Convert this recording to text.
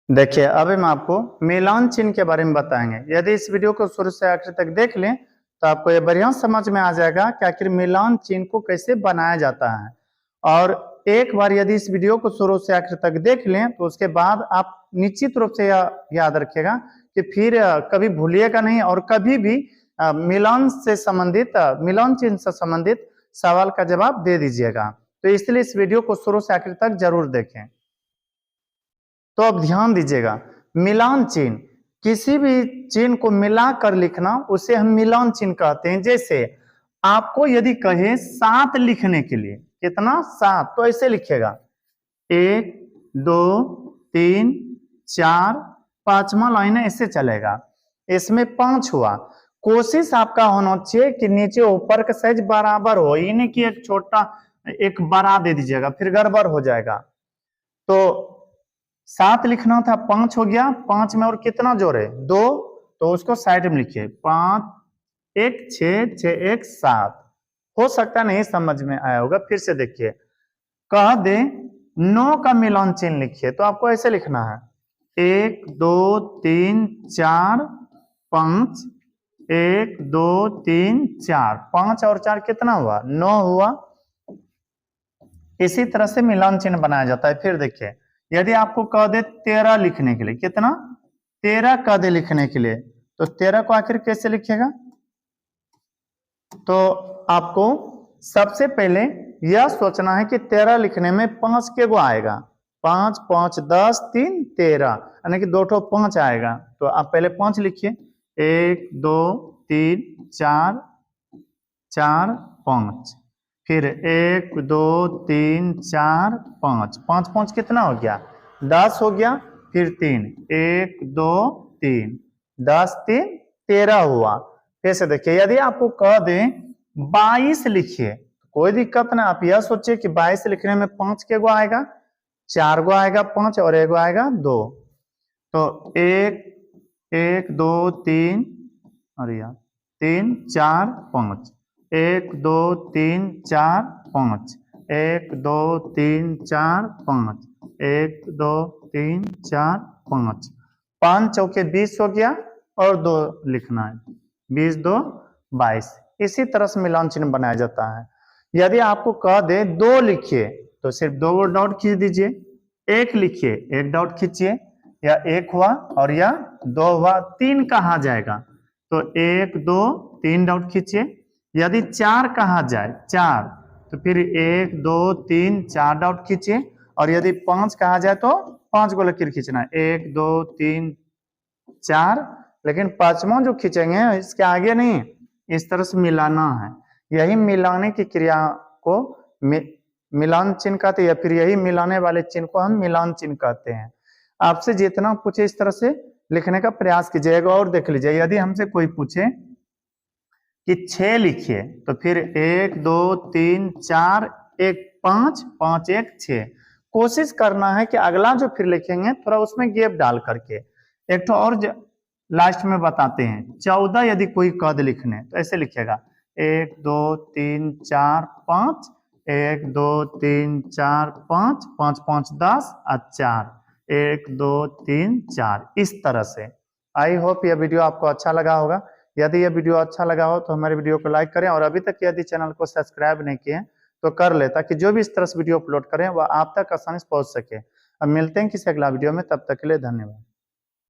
देखिए अभी हम आपको मिलान चिन्ह के बारे में बताएंगे। यदि इस वीडियो को शुरू से आखिर तक देख लें तो आपको ये बढ़िया समझ में आ जाएगा कि आखिर मिलान चिन्ह को कैसे बनाया जाता है। और एक बार यदि इस वीडियो को शुरू से आखिर तक देख लें तो उसके बाद आप निश्चित रूप से यह याद रखिएगा कि फिर कभी भूलिएगा नहीं और कभी भी मिलान से संबंधित मिलान चिन्ह से संबंधित सवाल का जवाब दे दीजिएगा। तो इसलिए इस वीडियो को शुरू से आखिर तक जरूर देखें। तो अब ध्यान दीजिएगा, मिलान चिन्ह किसी भी चिन्ह को मिलाकर लिखना उसे हम मिलान चिन्ह कहते हैं। जैसे आपको यदि कहे 7 लिखने के लिए, कितना 7, तो ऐसे लिखेगा 1 2 3 4 5वां लाइन ऐसे चलेगा। इसमें 5 हुआ। कोशिश आपका होना चाहिए कि नीचे ऊपर का साइज बराबर हो, ये नहीं कि एक छोटा एक बड़ा दे दीजिएगा फिर गड़बड़ हो जाएगा। तो 7 लिखना था, 5 हो गया, 5 में और कितना जोड़े 2, तो उसको साइड में लिखिए 5 1 6 6 1 7। हो सकता नहीं समझ में आया होगा, फिर से देखिए। कह दे 9 का मिलान चिन्ह लिखिए, तो आपको ऐसे लिखना है 1 2 3 4 5 1 2 3 4, 5 और 4 कितना हुआ 9 हुआ। इसी तरह से मिलान चिन्ह बनाया जाता है। फिर देखिए यदि आपको कह दे 13 लिखने के लिए, कितना 13 कह दे लिखने के लिए, तो 13 को आखिर कैसे लिखेगा। तो आपको सबसे पहले यह सोचना है कि 13 लिखने में 5 के गो आएगा, 5 5 10 3 13, यानी कि 2 ठो 5 आएगा। तो आप पहले 5 लिखिए 1 2 3 4 4 5, फिर 1 2 3 4 5, 5 5 कितना हो गया 10 हो गया। फिर 3 1 2 3 10 3 13 हुआ। फिर से देखिए यदि आपको कह दें 22 लिखिए, कोई दिक्कत ना, आप यह सोचिए कि 22 लिखने में 5 के गो आएगा, 4 गो आएगा 5 और 1 गो आएगा 2। तो 1 1 2 3 और यार 3 4 5, 1 2 3 4 5, 1 2 3 4 5, 1 2 3 4 5, 5 चौके 20 हो गया और 2 लिखना है, 20 2 22। इसी तरह से मिलान चिन्ह बनाया जाता है। यदि आपको कह दे 2 लिखिए तो सिर्फ 2 डॉट खींच दीजिए, 1 लिखिए 1 डॉट खींचिए, या 1 हुआ और या 2 हुआ, 3 कहा जाएगा तो 1 2 3 डॉट खींचिए। यदि 4 कहा जाए 4, तो फिर 1 2 3 4 डॉट खींचिए, और यदि 5 कहा जाए तो 5 को लकीर खींचना है 1 2 3 4, लेकिन 5वां जो खींचेंगे इसके आगे नहीं, इस तरह से मिलाना है। यही मिलाने की क्रिया को मिलान चिन्ह कहते हैं, या फिर यही मिलाने वाले चिन्ह को हम मिलान चिन्ह कहते हैं। आपसे जितना पूछे इस तरह से लिखने का प्रयास कीजिएगा। और देख लीजिए यदि हमसे कोई पूछे कि 6 लिखिए, तो फिर 1 2 3 4 1 5 5 1 6। कोशिश करना है कि अगला जो फिर लिखेंगे थोड़ा उसमें गैप डाल करके। एक तो और लास्ट में बताते हैं, 14 यदि कोई कद लिखने तो ऐसे लिखेगा 1 2 3 4 5, 1 2 3 4 5 5 5 10 और 4, 1 2 3 4, इस तरह से। आई होप यह वीडियो आपको अच्छा लगा होगा। यदि यह वीडियो अच्छा लगा हो तो हमारे वीडियो को लाइक करें, और अभी तक यदि चैनल को सब्सक्राइब नहीं किए तो कर ले, ताकि जो भी इस तरह से वीडियो अपलोड करें वह आप तक आसानी से पहुंच सके। अब मिलते हैं किसी अगला वीडियो में, तब तक के लिए धन्यवाद।